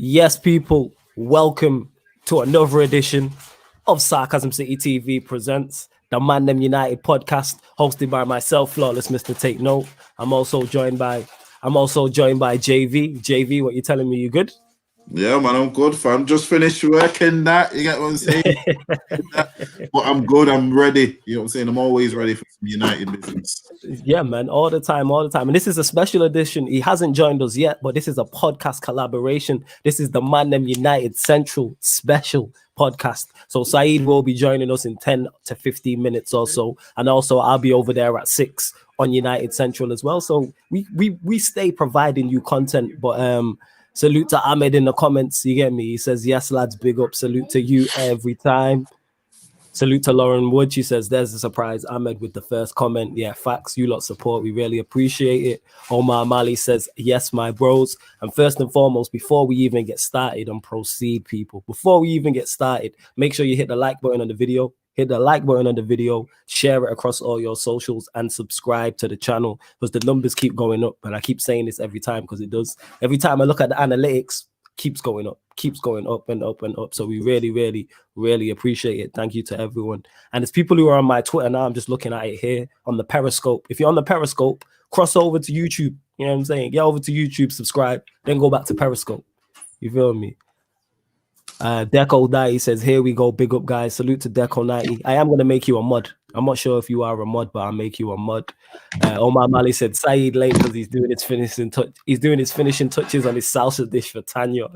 Yes, people, welcome to another edition of Sarcasm City TV presents the Mandem United podcast, hosted by myself, Flawless Mr. Take Note. I'm also joined by JV. JV, what you telling me? You good? Yeah, man, I'm good, fam. Just finished working that. You get what I'm saying? But I'm good. I'm ready. You know what I'm saying? I'm always ready for some United business. Yeah, man, all the time. And this is a special edition. He hasn't joined us yet, but this is a podcast collaboration. This is the Mandem United Central special podcast. So SAEED will be joining us in 10 to 15 minutes or so. And also I'll be over there at 6 on United Central as well. So we stay providing you content, but salute to Ahmed in the comments. You get me? He says, yes, lads, big up. Salute to you every time. Salute to Lauren Wood. She says, there's a surprise. Ahmed with the first comment. Yeah, facts. You lot support. We really appreciate it. Omar Mali says, yes, my bros. And first and foremost, before we even get started and proceed, people, before we even get started, make sure you hit the like button on the video. Hit the like button on the video, share it across all your socials, and subscribe to the channel because the numbers keep going up. And I keep saying this every time because it does. Every time I look at the analytics, keeps going up and up and up. So we really, really, really appreciate it. Thank you to everyone. And there's people who are on my Twitter now. I'm just looking at it here on the Periscope. If you're on the Periscope, cross over to YouTube. You know what I'm saying? Get over to YouTube, subscribe, then go back to Periscope. You feel me? Deco 90 says, here we go, big up guys. Salute to Deco 90. I am going to make you a mod. I'm not sure if you are a mod, but I'll make you a mod. Omar Mali said, SAEED late because he's doing his finishing touches on his salsa dish for Tanya.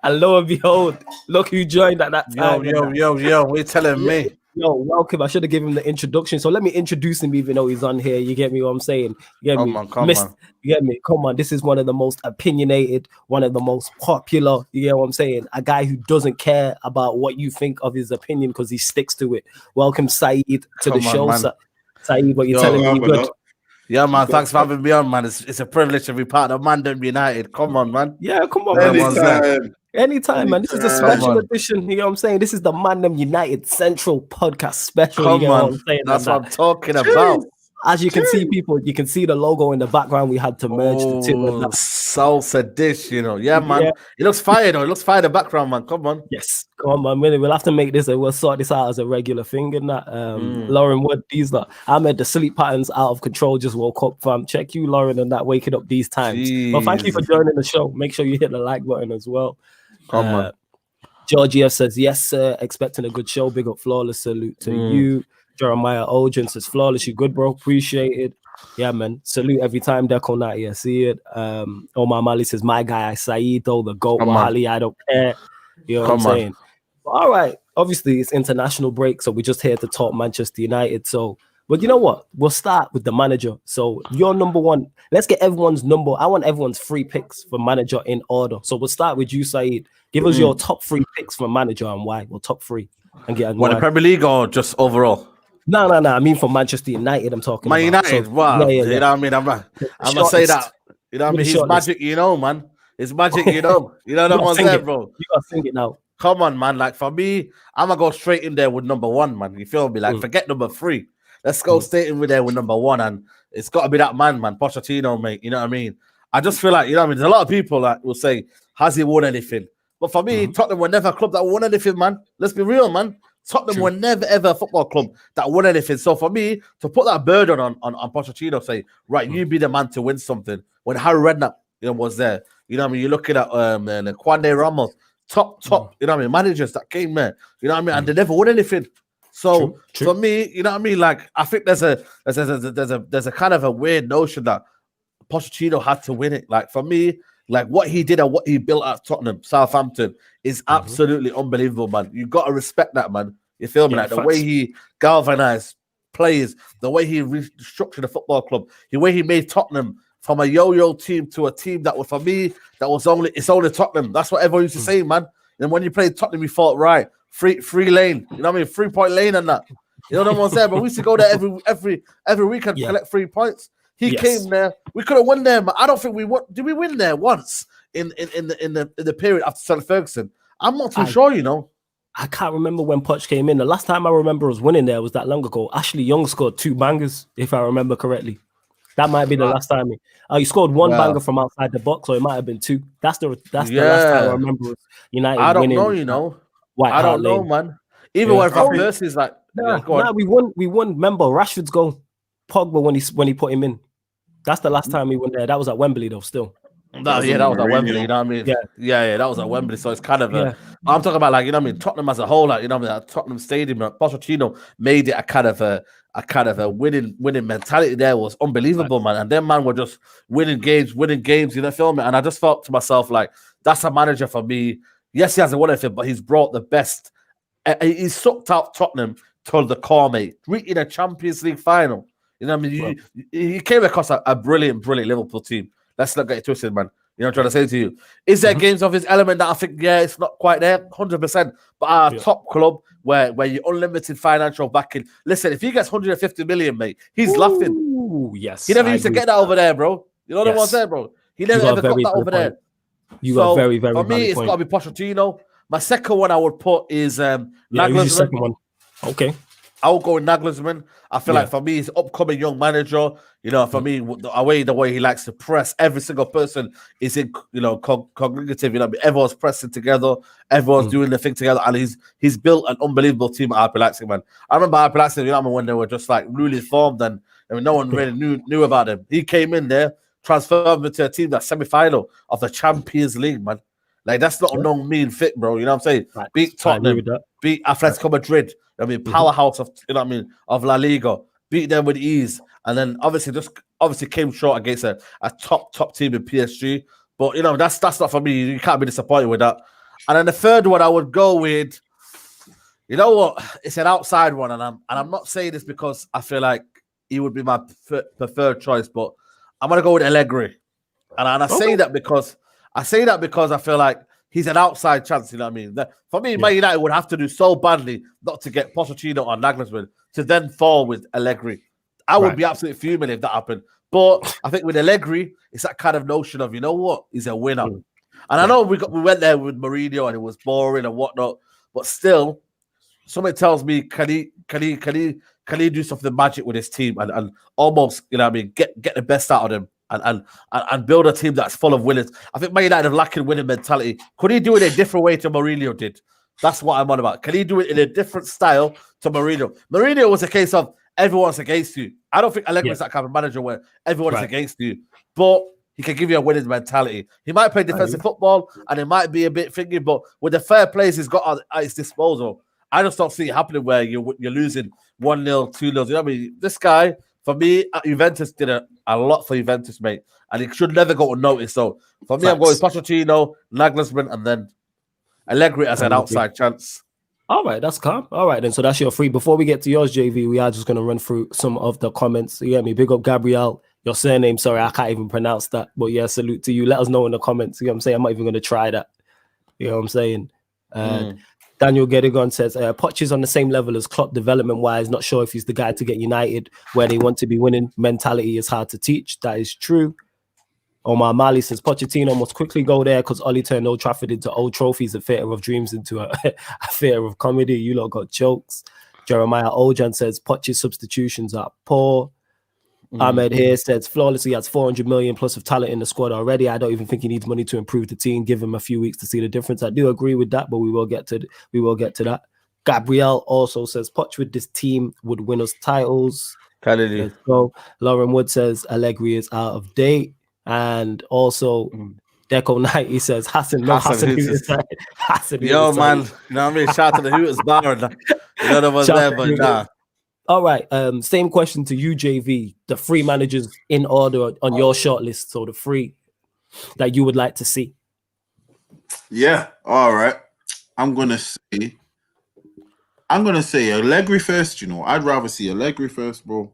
And lo and behold, look who joined at that time. Yo, what you telling me? Yo, welcome. I should have given him the introduction. So let me introduce him even though he's on here. You get me what I'm saying? You get me? Come on. You get me? Come on. This is one of the most opinionated, one of the most popular. You get what I'm saying? A guy who doesn't care about what you think of his opinion because he sticks to it. Welcome, SAEED, to the show. SAEED, what you telling me? Good. Yeah, man. Thanks for having me on, man. It's a privilege to be part of Mandem United. Come on, man. Yeah, come on, Anytime, man. This is a special edition. You know what I'm saying? This is the Mandem United Central podcast special. Come you know on. What I'm saying? That's what I'm talking about. As you can see, people, you can see the logo in the background. We had to merge the two of that. Salsa dish, you know. Yeah, man. Yeah. It looks fire, though. It looks fire in the background, man. Come on. Yes. Come on, man. We'll have to make this. We'll sort this out as a regular thing and that. Lauren Wood, these lot. Ahmed, the sleep patterns out of control. Just woke up, fam. Check you, Lauren, and that waking up these times. Jeez. But thank you for joining the show. Make sure you hit the like button as well. Come on. Georgia says, yes, sir. Expecting a good show. Big up, Flawless. Salute to you. Jeremiah Ojan says, Flawless, you good, bro? Appreciate it. Yeah, man. Salute every time. Deco 90, I see it. Omar Mali says, my guy, SAEED, though, the GOAT, Wahali, I don't care. You know what I'm saying? But, all right. Obviously, it's international break, so we're just here to talk Manchester United. So, but you know what? We'll start with the manager. So, your number one. Let's get everyone's number. I want everyone's free picks for manager in order. So, we'll start with you, SAEED. Give us your top 3 picks for manager and why. Well, top 3. And get the Premier League or just overall? No. I mean for Manchester United, I'm talking about. United, so, wow. Yeah. You know what I mean? I'm gonna say that. You know what I mean? His magic, you know, man. His magic, you know. You know what I'm saying, bro? You gotta sing it now. Come on, man. Like for me, I'm gonna go straight in there with number 1, man. You feel me? Like forget number 3. Let's go straight in with there with number 1, and it's got to be that man, Pochettino, mate. You know what I mean? I just feel like, you know what I mean? There's a lot of people that will say, has he won anything? But for me, Tottenham were never a club that won anything, man. Let's be real, man. Tottenham were never ever a football club that won anything. So for me, to put that burden on Pochettino, say, right, you be the man to win something. When Harry Redknapp, you know, was there, you know what I mean? You're looking at Kwame Ramos, top, you know what I mean, managers that came there, you know what I mean, and they never won anything. So for me, you know what I mean, like I think there's a kind of a weird notion that Pochettino had to win it. Like for me, like what he did and what he built at Tottenham, Southampton is absolutely unbelievable, man. You got to respect that, man. You feel me? Like the way he galvanized players, the way he restructured the football club, the way he made Tottenham from a yo-yo team to a team that was, for me, it's only Tottenham. That's what everyone used to say, man. And when you played Tottenham, you thought, right, free lane. You know what I mean? 3-point lane and that. You know what I'm saying? But we used to go there every week and collect 3 points. He came there. We could have won there. I don't think we won. Did we win there once in the period after Sir Ferguson? I'm not too sure. You know, I can't remember when Poch came in. The last time I remember us winning there was that long ago. Ashley Young scored 2 bangers, if I remember correctly. That might be the last time he scored one banger from outside the box, or it might have been two. That's the last time I remember United I don't winning. know, you know. White I Hart don't know, Lane. man. Even when Van Persie's like, go on. we won. Remember Rashford's goal, Pogba when he put him in. That's the last time we won there. That was at Wembley though. Still. That was at Wembley, you know what I mean? Yeah, that was at Wembley. So it's kind of I'm talking about, like, you know what I mean, Tottenham as a whole, like, you know what I mean, at Tottenham Stadium, Pochettino made it a kind of a winning mentality there. Was unbelievable, man. And them man were just winning games, you know, feel me? And I just thought to myself, like, that's a manager for me. Yes, he hasn't won anything, but he's brought the best. He's sucked out Tottenham to the core, mate. In a Champions League final. You know what I mean? He came across a brilliant Liverpool team. Let's not get it twisted, man. You know what I'm trying to say to you? Is there games of his element that I think, it's not quite there? 100%. But our top club where you unlimited financial backing. Listen, if he gets 150 million, mate, he's laughing. Yes. He never used to get that over there, bro. You know what I'm saying, bro? He never ever got that over there. You are very, very for me, it's got to be Pochettino. My second one I would put is Nagelsmann. Second one. Okay. I'll go with Nagelsmann. I feel like for me, he's upcoming young manager. You know, for me, the way he likes to press, every single person is in, you know, cognitive. You know, everyone's pressing together, everyone's doing the thing together, and he's built an unbelievable team at RB Leipzig, man. I remember RB Leipzig, you know, when they were just like newly formed, and no one really knew about them. He came in there, transformed into a team that's semi-final of the Champions League, man. Like, that's not no mean fit, bro. You know what I'm saying? Right. Beat Tottenham, beat Atletico Madrid. I mean, powerhouse of, you know what I mean, of La Liga. Beat them with ease, and then obviously came short against a top team in PSG. But you know, that's not for me. You can't be disappointed with that. And then the third one I would go with, you know what? It's an outside one, and I'm not saying this because I feel like he would be my preferred choice, but I'm gonna go with Allegri. And I say that because I feel like he's an outside chance, you know what I mean? For me, Man United would have to do so badly not to get Pochettino or Nagelsmann to then fall with Allegri. I would be absolutely fuming if that happened. But I think with Allegri, it's that kind of notion of, you know what, he's a winner. And I know we went there with Mourinho and it was boring and whatnot, but still, something tells me can he do something magic with his team and almost, you know what I mean, get the best out of them. And build a team that's full of winners. I think Man United have lacking winning mentality. Could he do it in a different way to Mourinho did? That's what I'm on about. Can he do it in a different style to Mourinho? Mourinho was a case of everyone's against you. I don't think Allegri is that kind of manager where everyone is against you, but he can give you a winning mentality. He might play defensive football and it might be a bit thingy, but with the fair plays he's got at his disposal, I just don't see it happening where you're losing 1-0, 2-0. You know what I mean? This guy, for me, Juventus did a lot for Juventus, mate. And it should never go unnoticed. So, for me, I'm going Pochettino, Nagelsmann, and then Allegri as an outside chance. All right, that's calm. All right, then. So, that's your three. Before we get to yours, JV, we are just going to run through some of the comments. You get me? Big up, Gabrielle. Your surname, sorry, I can't even pronounce that. But, yeah, salute to you. Let us know in the comments. You know what I'm saying? I'm not even going to try that. You know what I'm saying? Daniel Gedigon says, Poch is on the same level as Klopp development-wise. Not sure if he's the guy to get United where they want to be winning. Mentality is hard to teach. That is true. Omar Mali says, Pochettino must quickly go there because Oli turned Old Trafford into old trophies, a theatre of dreams into a theatre of comedy. You lot got jokes. Jeremiah Ojan says, Poch's substitutions are poor. Ahmed here says, flawlessly has 400 million plus of talent in the squad already. I don't even think he needs money to improve the team. Give him a few weeks to see the difference. I do agree with that, but we will get to that. Gabrielle also says, Poch with this team would win us titles. Let's go. Lauren Wood says, Allegri is out of date. And also, Deco 90 says, Hassan Yo, man, you know what I mean? Shout out to the Hooters bar. You know was there, but nah. All right. Same question to you, JV. The three managers in order on your shortlist. So the three that you would like to see. Yeah. All right. I'm gonna say Allegri first. You know, I'd rather see Allegri first, bro.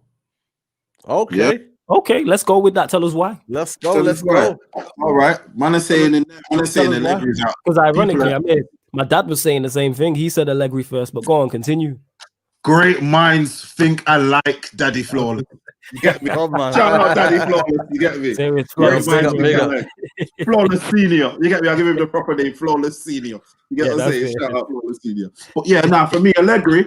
Okay. Yeah. Okay. Let's go with that. Tell us why. Let's go. All right. Man is saying Allegri's out. Because ironically, my dad was saying the same thing. He said Allegri first, but go on, continue. Great minds think alike, Daddy Flawless. You get me? Shout out Daddy Flawless. You get me? Serious. Flawless Senior. You get me? I'll give him the proper name, Flawless Senior. You get what I'm saying? Shout out Flawless Senior. But yeah, now for me, Allegri,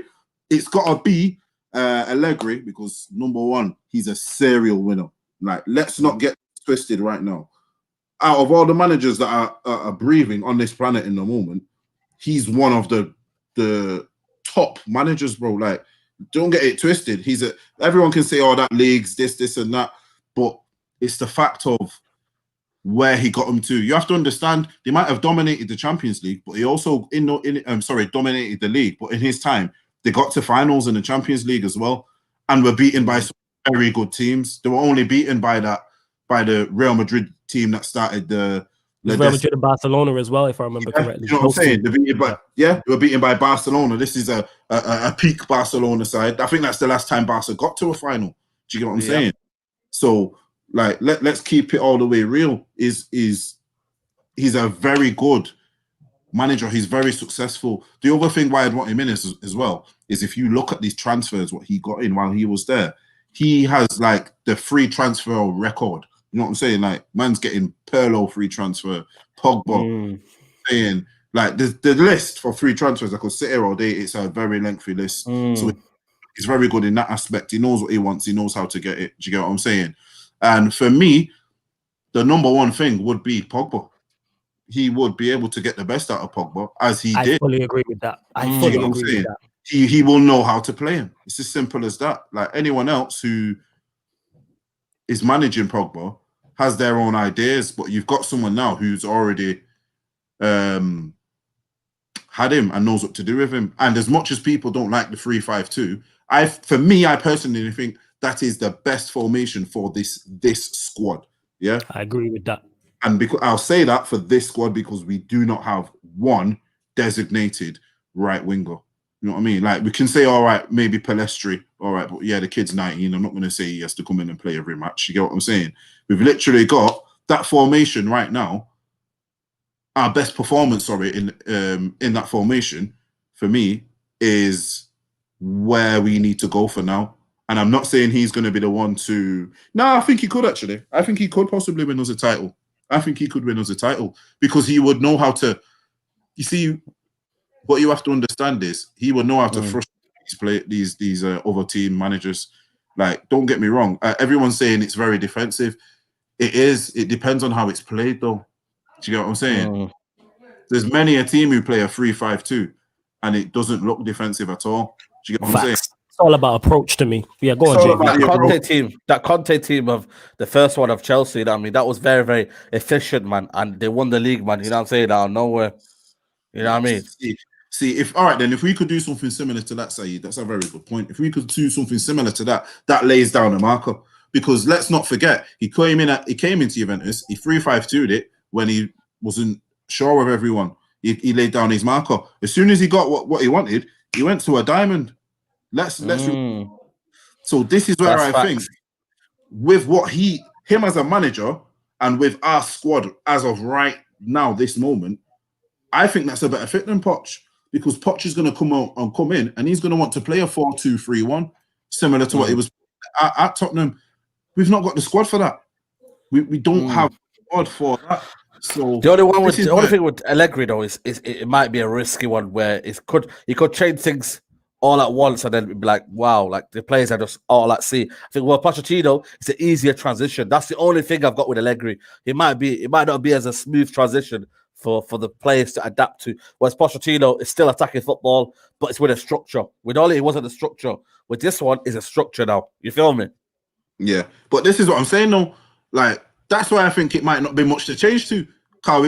it's got to be Allegri because number one, he's a serial winner. Like, let's not get twisted right now. Out of all the managers that are breathing on this planet in the moment, he's one of the top managers, bro. Like, don't get it twisted. Everyone can say, oh, that league's this and that, but it's the fact of where he got them to. You have to understand, they might have dominated the Champions League, but he also dominated the league. But in his time, they got to finals in the Champions League as well, and were beaten by some very good teams. They were only beaten by the Real Madrid team that started the Real Madrid and Barcelona as well, if I remember correctly. You know what I'm saying? They were beaten by Barcelona. This is a peak Barcelona side. I think that's the last time Barca got to a final. Do you get what I'm saying? So, like, let's keep it all the way real. He's a very good manager. He's very successful. The other thing why I'd want him in as well is if you look at these transfers, what he got in while he was there, he has like the free transfer record. You know what I'm saying? Like, man's getting Pirlo free transfer, Pogba, saying like the list for free transfers. I could sit here all day. It's a very lengthy list. So he's very good in that aspect. He knows what he wants. He knows how to get it. Do you get what I'm saying? And for me, the number one thing would be Pogba. He would be able to get the best out of Pogba, as he did. I fully agree with that. I fully agree with that. He will know how to play him. It's as simple as that. Like, anyone else who is managing Pogba has their own ideas, but you've got someone now who's already had him and knows what to do with him. And as much as people don't like the 3-5-2, for me, I personally think that is the best formation for this squad. Yeah, I agree with that. And because I'll say that for this squad, because we do not have one designated right winger. You know what I mean? Like, we can say, all right, maybe Palestri, all right, but yeah, the kid's 19. I'm not going to say he has to come in and play every match. You get what I'm saying? We've literally got that formation right now. Our best performance, in that formation, for me, is where we need to go for now. And I'm not saying he's going to be the one to... No, I think he could, actually. I think he could possibly win us a title. I think he could win us a title because he would know how to... You see, what you have to understand is he would know how to frustrate these other team managers. Like, don't get me wrong. Everyone's saying it's very defensive. It is. It depends on how it's played, though. Do you get what I'm saying? There's many a team who play a 3-5-2 and it doesn't look defensive at all. Do you get what I'm saying? It's all about approach to me. Yeah, go on, Jamie. That Conte team of the first one of Chelsea, I mean, that was very, very efficient, man. And they won the league, man. You know what I'm saying? Out of nowhere. You know what I mean? See, if we could do something similar to that, SAEED, that's a very good point. If we could do something similar to that, that lays down a marker. Because let's not forget, he came into Juventus, he 3-5-2'd it when he wasn't sure of everyone. He laid down his marker. As soon as he got what he wanted, he went to a diamond. So this is where I think, with what him as a manager and with our squad as of right now, this moment, I think that's a better fit than Poch, because Poch is going to come in and he's going to want to play a 4-2-3-1, similar to what he was at Tottenham. We've not got the squad for that. We don't have the squad for that. So the only thing with Allegri though is it might be a risky one where he could change things all at once and then be like, wow, like the players are just all at sea. I think, well, Pochettino, it's an easier transition. That's the only thing I've got with Allegri. It might not be as a smooth transition for the players to adapt to. Whereas Pochettino is still attacking football, but it's with a structure. With Oli, it wasn't a structure. With this one, is a structure now. You feel me? Yeah, but this is what I'm saying though. Like, that's why I think it might not be much to change to. Because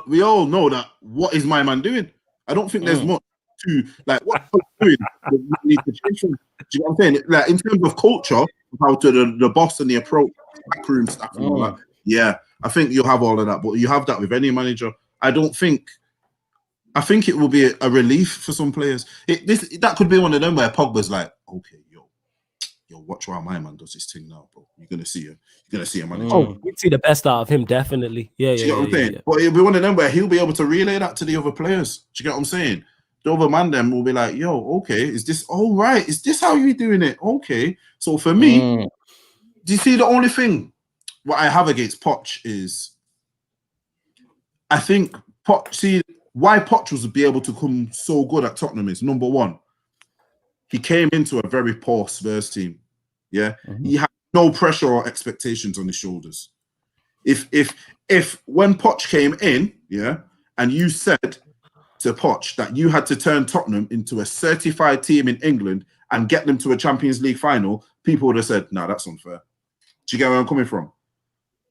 we all know that what is my man doing? I don't think there's much to, like, what he's doing we need to change from. Do you know what I'm saying? Like, in terms of culture, how to the boss and the approach, backroom stuff and all that. Yeah, I think you'll have all of that, but you have that with any manager. I think it will be a relief for some players. That could be one of them where Pogba's like, okay, yo, watch while my man does his thing now, bro. You're gonna see a manager. Oh, we'd see the best out of him, definitely. Yeah. Do you get what I'm saying? But it'll be one of them where he'll be able to relay that to the other players. Do you get what I'm saying? The other Mandem will be like, yo, okay, is this all right? Is this how you're doing it? Okay. So for me, do you see the only thing what I have against Poch is, I think why Poch was to be able to come so good at Tottenham is, number one, he came into a very poor Spurs team. Yeah, he had no pressure or expectations on his shoulders. If when Poch came in, and you said to Poch that you had to turn Tottenham into a certified team in England and get them to a Champions League final, people would have said, "No, that's unfair." Do you get where I'm coming from?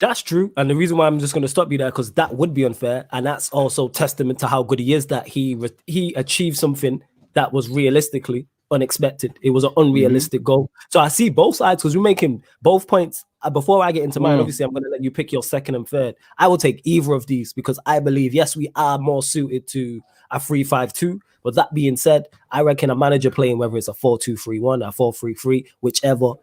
That's true. And the reason why I'm just going to stop you there, because that would be unfair. And that's also testament to how good he is, that he achieved something that was realistically unexpected. It was an unrealistic goal. So I see both sides, because we're making both points. Before I get into mine, obviously, I'm going to let you pick your second and third. I will take either of these because I believe, yes, we are more suited to a 3-5-2. But that being said, I reckon a manager playing, whether it's a 4-2-3-1, a 4-3-3, whichever,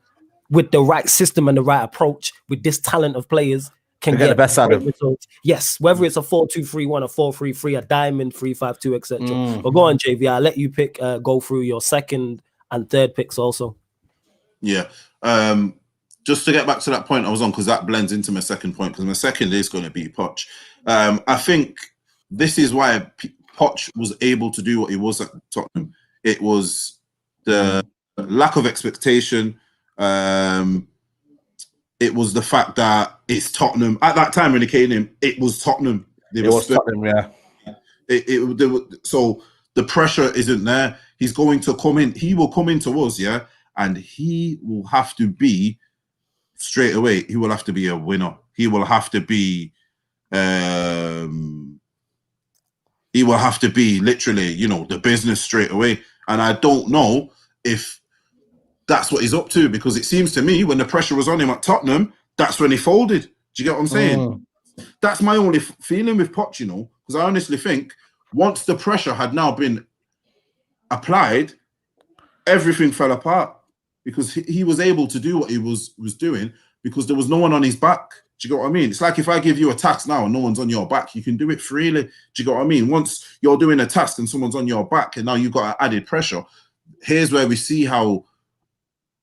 with the right system and the right approach, with this talent of players, can get the best out of results. Yes, whether it's a 4-2-3-1, a 4-3-3, a diamond, 3-5-2, etc. But go on, JV. I'll let you pick. Go through your second and third picks also. Yeah. Just to get back to that point I was on, because that blends into my second point, because my second is going to be Poch. I think this is why Poch was able to do what he was at Tottenham. It was the lack of expectation. It was the fact that it's Tottenham. At that time when he came in, it was Tottenham. It was Tottenham, yeah. So the pressure isn't there. He's going to come in. He will come into us, and he will have to be straight away. He will have to be a winner. He will have to be. He will have to be literally, the business straight away. And I don't know if that's what he's up to, because it seems to me when the pressure was on him at Tottenham, that's when he folded. Do you get what I'm saying? That's my only feeling with Poch, because I honestly think once the pressure had now been applied, everything fell apart, because he was able to do what he was doing because there was no one on his back. Do you get what I mean? It's like if I give you a task now and no one's on your back, you can do it freely. Do you get what I mean? Once you're doing a task and someone's on your back and now you've got added pressure, here's where we see how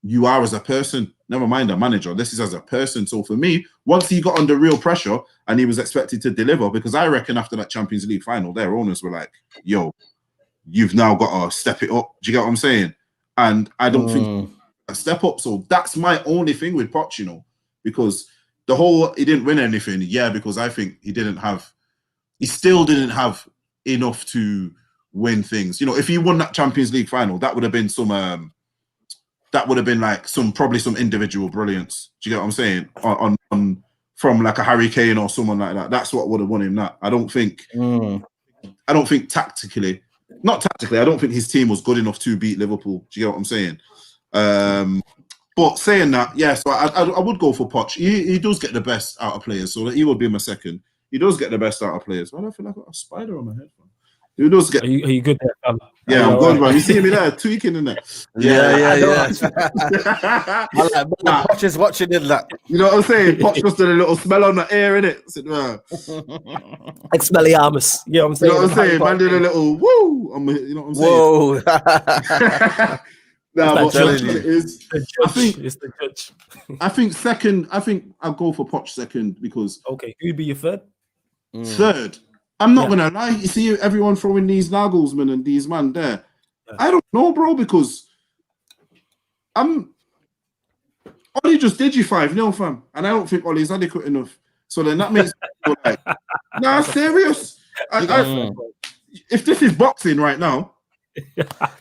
you are as a person. Never mind a manager. This is as a person. So for me, once he got under real pressure and he was expected to deliver, because I reckon after that Champions League final, their owners were like, yo, you've now got to step it up. Do you get what I'm saying? And I don't think a step up. So that's my only thing with Poch, because the whole, he didn't win anything. Yeah, because I think he still didn't have enough to win things. If he won that Champions League final, that would have been probably some individual brilliance. Do you get what I'm saying? On from like a Harry Kane or someone like that. That's what would have won him that. I don't think tactically, I don't think his team was good enough to beat Liverpool. Do you get what I'm saying? But saying that, yeah, so I would go for Poch. He does get the best out of players, so he would be my second. He does get the best out of players. Why do I feel like I've got a spider on my head? He does get. Are you good there, fam? Yeah, I'm good, man. You see me there tweaking in there. Yeah. Poch is watching in that. You know what I'm saying? Poch just did a little smell on the air, innit? Expelliarmus. You know what I'm saying? You know what I'm saying? Man did a little woo. You know what I'm saying? Whoa. No, but I think second. I think I'll go for Poch second because. Okay, who'd be your third? Third. I'm not gonna lie. You see everyone throwing these Nagelsmann and these man there. Yeah. I don't know, bro, because Ollie just did you 5-0, fam, and I don't think Ollie's adequate enough. So then that makes me feel like, nah, serious. If this is boxing right now,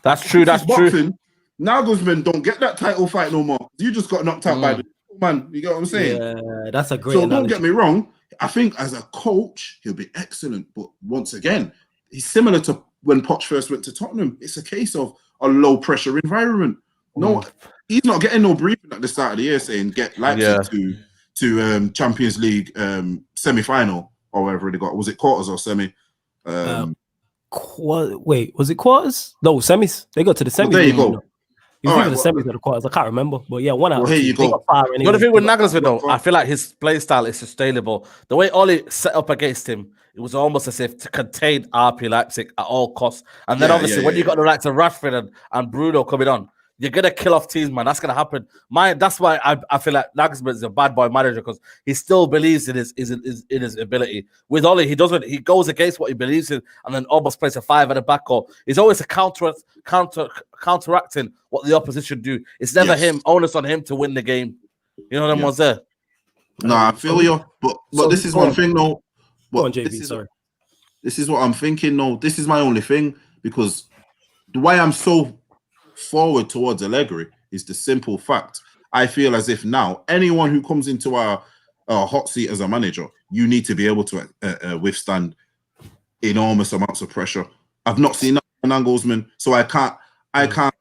that's true. That's true. Nagelsmann don't get that title fight no more. You just got knocked out by the man. You get what I'm saying? Yeah, that's a great. So analogy. Don't get me wrong. I think as a coach, he'll be excellent. But once again, he's similar to when Poch first went to Tottenham. It's a case of a low pressure environment. No, he's not getting no briefing at the start of the year saying get Leipzig to Champions League semi-final or whatever they got. Was it quarters or semi? Wait, was it quarters? No, semis. They got to the semis. Well, there you go. He's either the semis or the quarters. I can't remember, but yeah, one out. Well, here you go. The other thing with Nagelsmann, though, I feel like his play style is sustainable. The way Ollie set up against him, it was almost as if to contain RP Leipzig at all costs. And then obviously, when you got the likes of Rashford and Bruno coming on, you're gonna kill off teams, man. That's gonna happen. That's why I feel like Nagelsmann is a bad boy manager, because he still believes in his ability. With Ollie, he doesn't. He goes against what he believes in, and then almost plays a 5 at the back. Or he's always counteracting what the opposition do. It's never him. Onus on him to win the game. You know them ones there. No, I feel you, but so this is go one on. thing though. Go But on, JV, sorry. This is what I'm thinking. No, this is my only thing, because the way I'm so forward towards Allegri is the simple fact. I feel as if now anyone who comes into our hot seat as a manager, you need to be able to withstand enormous amounts of pressure. I've not seen that from Nagelsmann, so I can't,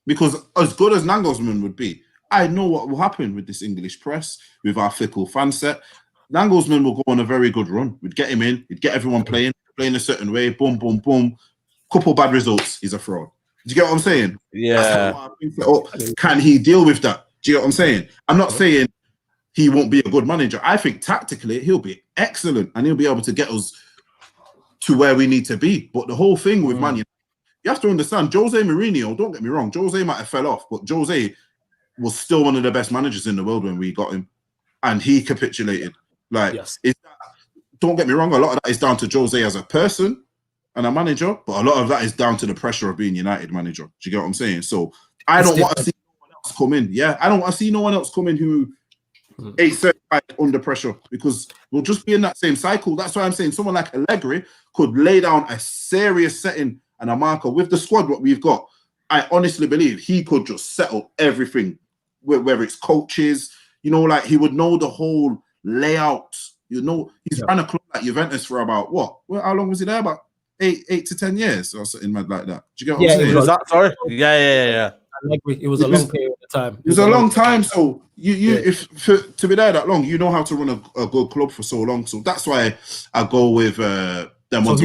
because as good as Nagelsmann would be, I know what will happen with this English press, with our fickle fan set. Nagelsmann will go on a very good run. We'd get him in, he'd get everyone playing a certain way, boom, boom, boom. Couple bad results, he's a fraud. Do you get what I'm saying? Yeah. Can he deal with that? Do you get what I'm saying? I'm not saying he won't be a good manager. I think tactically he'll be excellent and he'll be able to get us to where we need to be. But the whole thing with Man United, you have to understand, Jose Mourinho, don't get me wrong, Jose might have fell off, but Jose was still one of the best managers in the world when we got him. And he capitulated. Don't get me wrong, a lot of that is down to Jose as a person and a manager, but a lot of that is down to the pressure of being United manager. Do you get what I'm saying? So I don't want to see no one else come in. Yeah, I don't want to see no one else come in who ain't certified under pressure, because we'll just be in that same cycle. That's why I'm saying someone like Allegri could lay down a serious setting and a marker with the squad what we've got. I honestly believe he could just settle everything, whether it's coaches, you know, like he would know the whole layout. You know, he's ran a club like Juventus for about what? Well, how long was he there? About 8 to 10 years or something like that. Do you get what I'm saying? Was that, sorry? Yeah. It was a long period of time. It was a long time. So to be there that long, you know how to run a good club for so long. So that's why I go with them ones.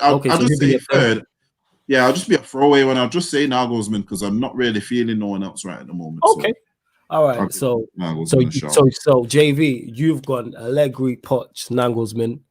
I'll just say third. Yeah, I'll just be a throwaway one. I'll just say Nagelsmann because I'm not really feeling no one else right at the moment. Okay. All right. So JV, you've gone Allegri, Poch, Nagelsmann.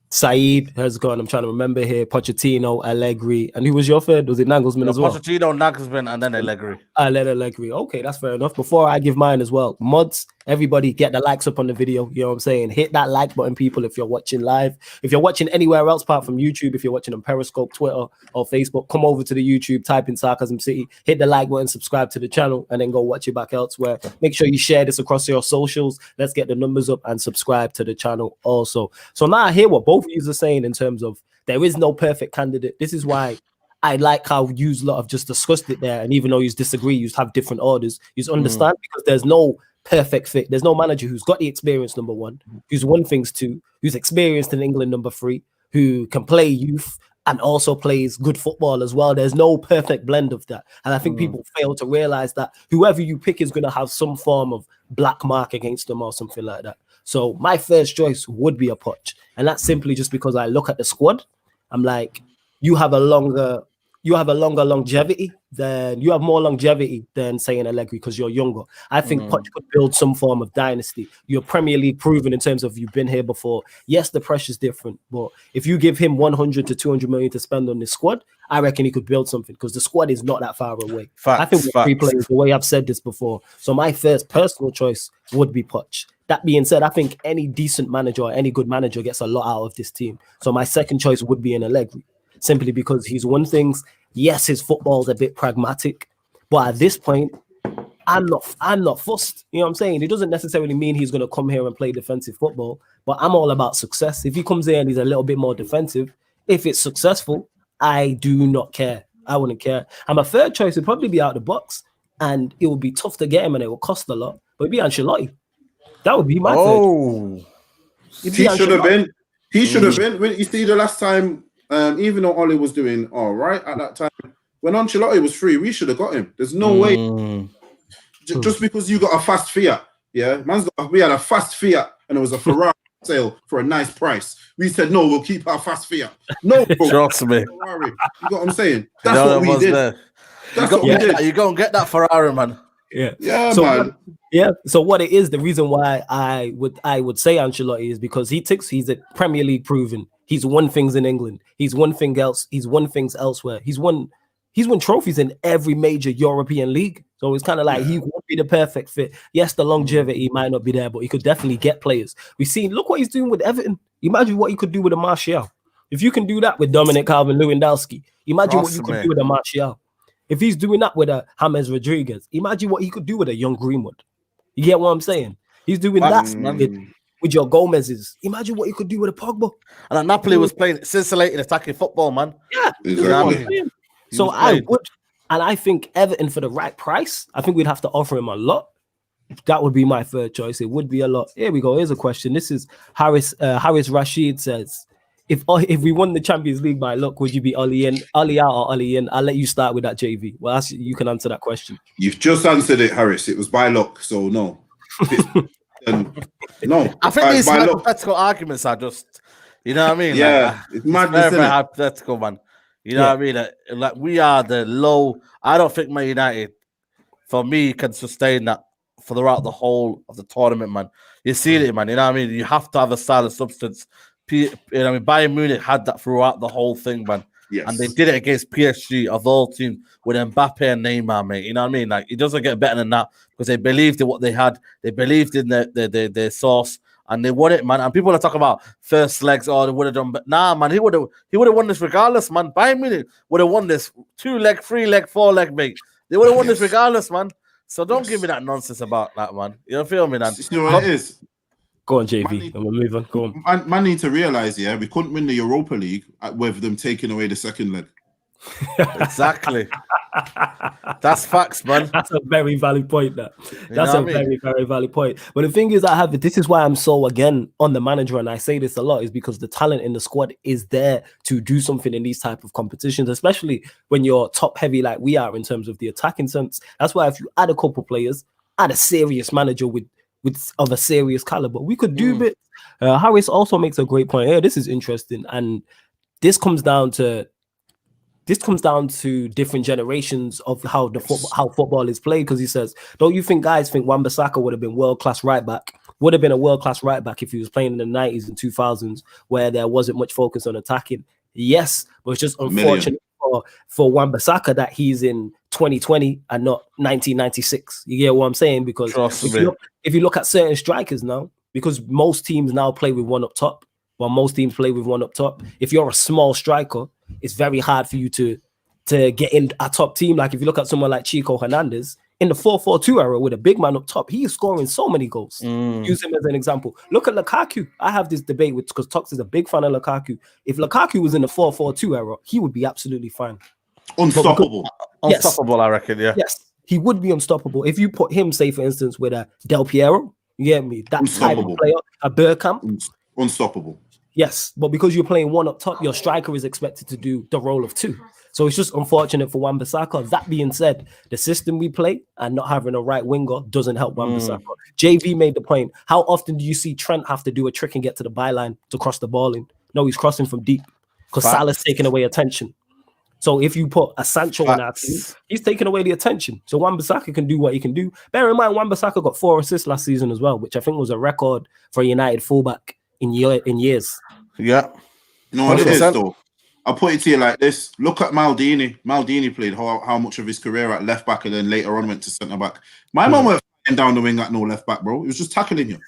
SAEED has gone. I'm trying to remember here. Pochettino, Allegri, and who was your third? Was it Nagelsmann as well? Pochettino, Nagelsmann, and then Allegri. Allegri. Okay, that's fair enough. Before I give mine as well, mods, everybody get the likes up on the video. You know what I'm saying? Hit that like button, people, if you're watching live. If you're watching anywhere else apart from YouTube, if you're watching on Periscope, Twitter, or Facebook, come over to the YouTube, type in Sarcasm City, hit the like button, subscribe to the channel, and then go watch it back elsewhere. Make sure you share this across your socials. Let's get the numbers up and subscribe to the channel also. So now I hear what both of you are saying in terms of there is no perfect candidate. This is why I like how you lot have just discussed it there. And even though you disagree, you have different orders. You understand because there's no perfect fit. There's no manager who's got the experience, number one, who's won things two, who's experienced in England, number three, who can play youth and also plays good football as well. There's no perfect blend of that. And I think people fail to realize that whoever you pick is going to have some form of black mark against them or something like that. So my first choice would be a Poch. And that's simply just because I look at the squad. I'm like, you have longer longevity than you have more longevity than saying Allegri because you're younger. I think Poch could build some form of dynasty. You're Premier League proven in terms of you've been here before. Yes, the pressure's different, but if you give him 100 to 200 million to spend on this squad, I reckon he could build something because the squad is not that far away. I think we're three players, the way I've said this before. So my first personal choice would be Poch. That being said, I think any decent manager or any good manager gets a lot out of this team. So my second choice would be an Allegri, simply because he's won things. Yes, his football's a bit pragmatic, but at this point, I'm not fussed. You know what I'm saying? It doesn't necessarily mean he's going to come here and play defensive football, but I'm all about success. If he comes in and he's a little bit more defensive, if it's successful, I do not care. I wouldn't care. And my third choice would probably be out of the box, and it would be tough to get him, and it will cost a lot. But it'd be Ancelotti. That would be my third. He should have been. He should have been. You see, the last time, even though Oli was doing all right at that time, when Ancelotti was free, we should have got him. There's no way. Just because you got a fast Fiat, we had a fast Fiat, and it was a Ferrari sale for a nice price. We said no, we'll keep our fast Fiat. No, bro, trust me. Ferrari. You got what I'm saying? That's what we did. That's what we did. You go and get that Ferrari, man. Man. So what it is, the reason why I would say Ancelotti is because he's a Premier League proven. He's won things in England. He's won things else. He's won things elsewhere. He's won trophies in every major European league. So it's kind of like he would be the perfect fit. Yes, the longevity might not be there, but he could definitely get players. We've seen, look what he's doing with Everton. Imagine what he could do with a Martial. If you can do that with Dominic Calvert-Lewandowski, imagine what you could do with a Martial. If he's doing that with a James Rodriguez, imagine what he could do with a young Greenwood. You get what I'm saying? He's doing Facts, that man. with your Gomez's. Imagine what he could do with a Pogba. And Napoli was playing scintillating attacking football, man. Yeah, Exactly. So I would, and I think Everton for the right price, I think we'd have to offer him a lot. That would be my third choice. It would be a lot. Here we go. Here's a question. This is Harris Rashid says, if we won the Champions League by luck, would you be Ollie out or Ollie in? I'll let you start with that, JV. Well, you can answer that question. You've just answered it, Harris. It was by luck, so no. No. I think these hypothetical arguments are just, you know what I mean? Yeah, it's madness, very hypothetical, man. You know what I mean? Like we are the low. I don't think Man United, for me, can sustain that throughout the whole of the tournament, man. You see it, man. You know what I mean? You have to have a style of substance. You know what I mean? Bayern Munich had that throughout the whole thing, man. Yes. And they did it against PSG of all teams with Mbappe and Neymar, mate. You know what I mean? Like it doesn't get better than that because they believed in what they had. They believed in their source, and they won it, man. And people are talking about first legs, they would have done, but nah, man, he would have won this regardless, man. Bayern Munich would have won this 2 leg, 3 leg, 4 leg, mate. They would have won this regardless, man. So don't give me that nonsense about that, man. You know, feel me, man? You know what it is? Go on, JV, and we'll move on. Go on. Man need to realize, we couldn't win the Europa League with them taking away the second leg. Exactly. That's facts, man. That's a very valid point. That's a very, very valid point. But the thing is, this is why I'm so again on the manager, and I say this a lot, is because the talent in the squad is there to do something in these type of competitions, especially when you're top heavy like we are in terms of the attacking sense. That's why if you add a couple players, add a serious manager with of a serious caliber, we could do bit. Harris also makes a great point here. This is interesting, and this comes down to different generations of how football is played. Because he says, don't you think guys think Wan-Bissaka would have been world-class right back? Would have been a world-class right back if he was playing in the 90s and 2000s where there wasn't much focus on attacking. Yes, but it's just unfortunate for Wan-Bissaka that he's in 2020 and not 1996. You get what I'm saying? Because if you look at certain strikers now, because most teams now play with one up top, if you're a small striker, it's very hard for you to get in a top team. Like if you look at someone like Chico Hernandez in the 4-4-2 era with a big man up top, he is scoring so many goals. Use him as an example. Look at Lukaku. I have this debate because Tox is a big fan of Lukaku. If Lukaku was in the 4-4-2 era, he would be absolutely fine. Unstoppable. Unstoppable, I reckon, yeah. Yes, he would be unstoppable. If you put him, say, for instance, with a Del Piero, you get me? That type of player, a Bergkamp. Unstoppable. Yes, but because you're playing one up top, your striker is expected to do the role of 2. So it's just unfortunate for Wan-Bissaka. That being said, the system we play and not having a right winger doesn't help Wan-Bissaka. JV made the point. How often do you see Trent have to do a trick and get to the byline to cross the ball in? No, he's crossing from deep because Salah's taking away attention. So if you put a Sancho in our team, he's taking away the attention. So Wan-Bissaka can do what he can do. Bear in mind, Wan-Bissaka got 4 assists last season as well, which I think was a record for a United fullback in years. Yeah. You know what it is, though? I'll put it to you like this. Look at Maldini. Maldini played how much of his career at left back and then later on went to centre back. My man weren't flying down the wing at no left back, bro. He was just tackling you.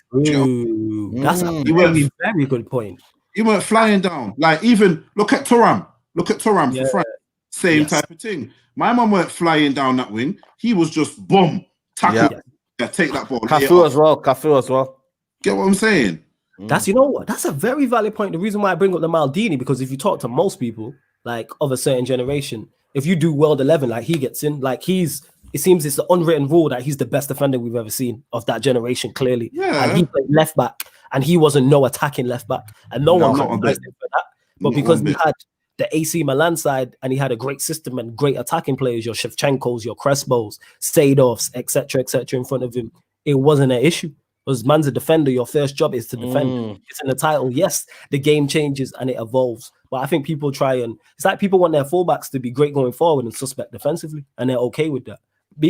That's a very, very good point. He weren't flying down. Like even look at Thuram. Look at Thuram for France. Same type of thing. My man weren't flying down that wing. He was just boom, tackle. Yeah, take that ball. Cafu as well. Get what I'm saying? That's, you know what? That's a very valid point. The reason why I bring up the Maldini, because if you talk to most people, like of a certain generation, if you do World 11, like he gets in, like it seems it's the unwritten rule that he's the best defender we've ever seen of that generation, clearly. Yeah. And he played left back, and he wasn't no attacking left back, and no one recognized him for that. But because he had the AC Milan side, and he had a great system and great attacking players, your Shevchenkos, your Crespos, Seedorfs, etc., in front of him, it wasn't an issue. Because man's a defender, your first job is to defend. It's in the title. Yes, the game changes and it evolves. But I think people it's like people want their fullbacks to be great going forward and suspect defensively, and they're okay with that.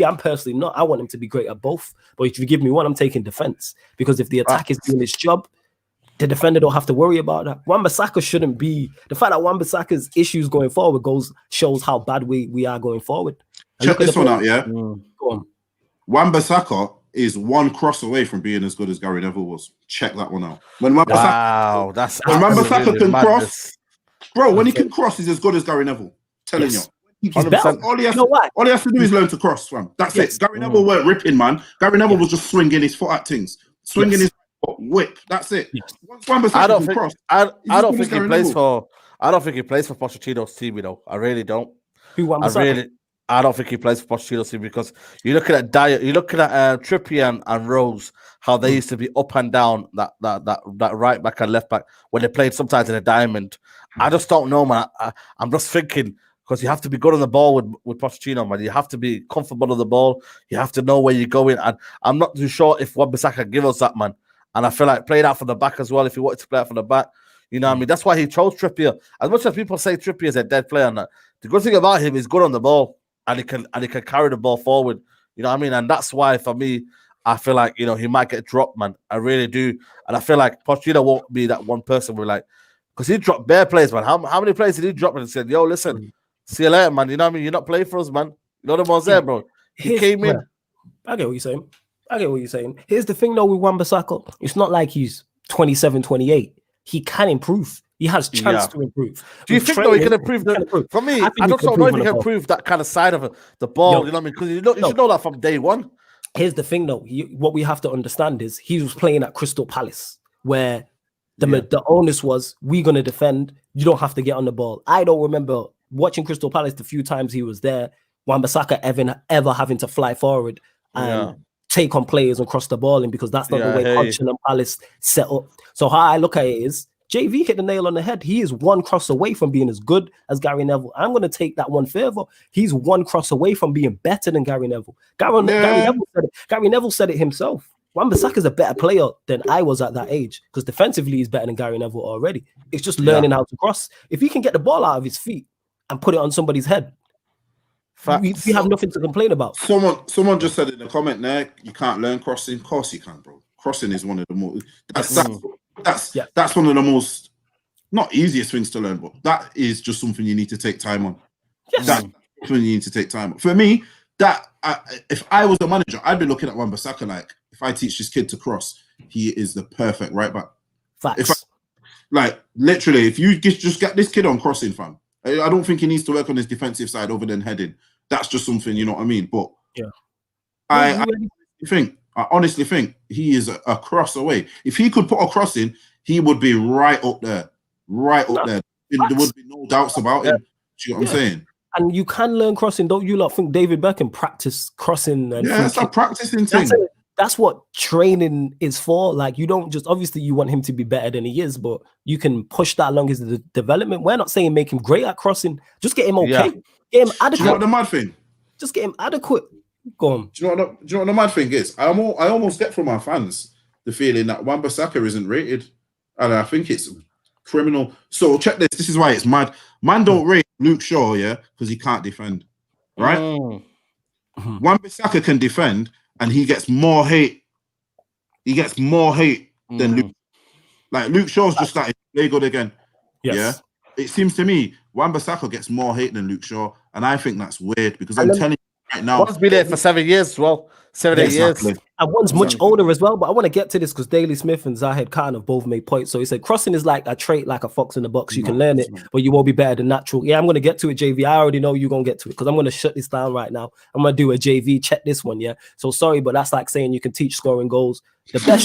I'm personally not. I want him to be great at both. But if you give me one, I'm taking defense. Because if the attack is doing its job, the defender don't have to worry about that. Wan-Bissaka shouldn't be. The fact that Wan-Bissaka's issues going forward shows how bad we are going forward. And check this one out, yeah? Go on. Wan-Bissaka is one cross away from being as good as Gary Neville was. Check that one out. When Wan-Bissaka can cross, bro, when he can cross, he's as good as Gary Neville. Telling you. He's better. All he has, You know why? all he has to do is learn to cross, fam. That's Yes. it. Gary Neville weren't ripping, man. Gary Neville was just swinging his foot at things, swinging his foot, whip. That's it. Yes. Once Wan-Bissaka I don't can think cross, I don't as think he Gary plays Neville. for. I don't think he plays for Pochettino's team. You know, I really don't. Who Wan-Bissaka? I don't think he plays for Pochettino's team because you're looking at you're looking at Trippier and Rose, how they used to be up and down that right back and left back when they played sometimes in a diamond. I just don't know, man. I'm just thinking because you have to be good on the ball with Pochettino, man. You have to be comfortable on the ball. You have to know where you're going, and I'm not too sure if Wan-Bissaka give us that, man. And I feel like playing out from the back as well. If he wanted to play out from the back, you know what I mean. That's why he chose Trippier. As much as people say Trippier is a dead player, and that, the good thing about him is good on the ball. And he can carry the ball forward, you know what I mean? And that's why, for me, I feel like, you know, he might get dropped, man. I really do. And I feel like Pochettino won't be that one person where, like, because he dropped bare players, man. How many players did he drop and said, yo, listen, see you later, man. You know what I mean? You're not playing for us, man. You know the ones there, bro. He came in. I get what you're saying. Here's the thing, though, with Wan-Bissaka. It's not like he's 27, 28. He can improve. He has chance to improve. Do you think, though, he can improve? For me, I just don't know if he can improve that kind of side of the ball. You know what I mean? Because you should know that from day one. Here's the thing, though. What we have to understand is he was playing at Crystal Palace, where the onus was, we're going to defend. You don't have to get on the ball. I don't remember watching Crystal Palace the few times he was there, Wan-Bissaka ever having to fly forward and take on players and cross the ball in, because that's not the way Hodgson and Palace set up. So how I look at it is, JV hit the nail on the head. He is one cross away from being as good as Gary Neville. I'm going to take that one further. He's one cross away from being better than Gary Neville. Gary Neville said it himself. Wan-Bissaka is a better player than I was at that age, because defensively he's better than Gary Neville already. It's just learning how to cross. If he can get the ball out of his feet and put it on somebody's head, we have nothing to complain about. Someone just said in the comment there, you can't learn crossing. Of course you can, bro. Crossing is one of the more that's one of the most, not easiest things to learn, but that is just something you need to take time on. Yes. That's something you need to take time on. For me, if I was a manager, I'd be looking at Wan-Bissaka like, if I teach this kid to cross, he is the perfect right back. Facts. Literally, if you just get this kid on crossing, fam, I don't think he needs to work on his defensive side other than heading. That's just something, you know what I mean? But I honestly think he is a cross away. If he could put a cross in, he would be right up there. There would be no doubts about him. Do you know what I'm saying? And you can learn crossing. Don't you lot think David Beckham practiced crossing? And it's a practicing thing. That's what training is for. Like, you don't just, obviously you want him to be better than he is, but you can push that along his development. We're not saying make him great at crossing. Just get him okay. Yeah. Get him adequate. Do you know what the mad thing? Just get him adequate. Go on. Do you know what the mad thing is? I almost get from our fans the feeling that Wan-Bissaka isn't rated. And I think it's criminal. So check this. This is why it's mad. Man don't rate Luke Shaw, because he can't defend. Right? Wan-Bissaka can defend, and he gets more hate. He gets more hate than Luke. Like, Luke Shaw's just started to play good again. Yes. Yeah. It seems to me Wan-Bissaka gets more hate than Luke Shaw, and I think that's weird, because I'm telling you right now, one's been there for 7 years as well. 8 years. And one's much older as well. But I want to get to this because Daley Smith and Zahid Khan have both made points. So he said crossing is like a trait, like a fox in the box. You can learn it, but you won't be better than natural. Yeah, I'm going to get to it, JV. I already know you're going to get to it, because I'm going to shut this down right now. I'm going to do a JV. Check this one, So sorry, but that's like saying you can teach scoring goals. The best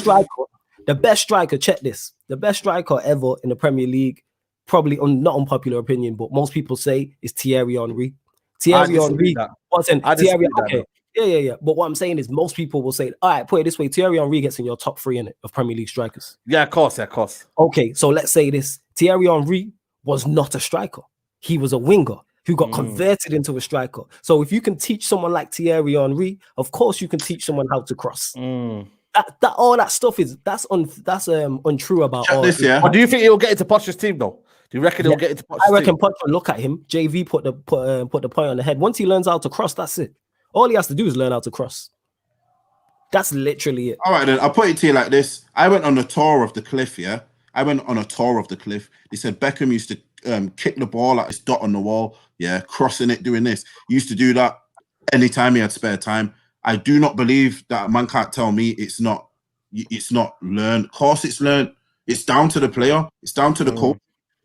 striker, check this. The best striker ever in the Premier League, probably not unpopular opinion, but most people say is Thierry Henry. Thierry Henry wasn't Thierry. Okay. Yeah. But what I'm saying is, most people will say, all right, put it this way, Thierry Henry gets in your top 3 of Premier League strikers. Yeah, of course. Okay, so let's say this. Thierry Henry was not a striker. He was a winger who got converted into a striker. So if you can teach someone like Thierry Henry, of course you can teach someone how to cross. That all that stuff is untrue about all this, Or do you think he'll get into Poch's team though? Do you reckon he'll get into Poch's team? I reckon Poch will look at him. JV put the point on the head. Once he learns how to cross, that's it. All he has to do is learn how to cross. That's literally it. All right, then. I'll put it to you like this. I went on a tour of the cliff, They said Beckham used to kick the ball at his dot on the wall, crossing it, doing this. He used to do that anytime he had spare time. I do not believe that. Man can't tell me it's not learned. Of course it's learned. It's down to the player. It's down to the coach.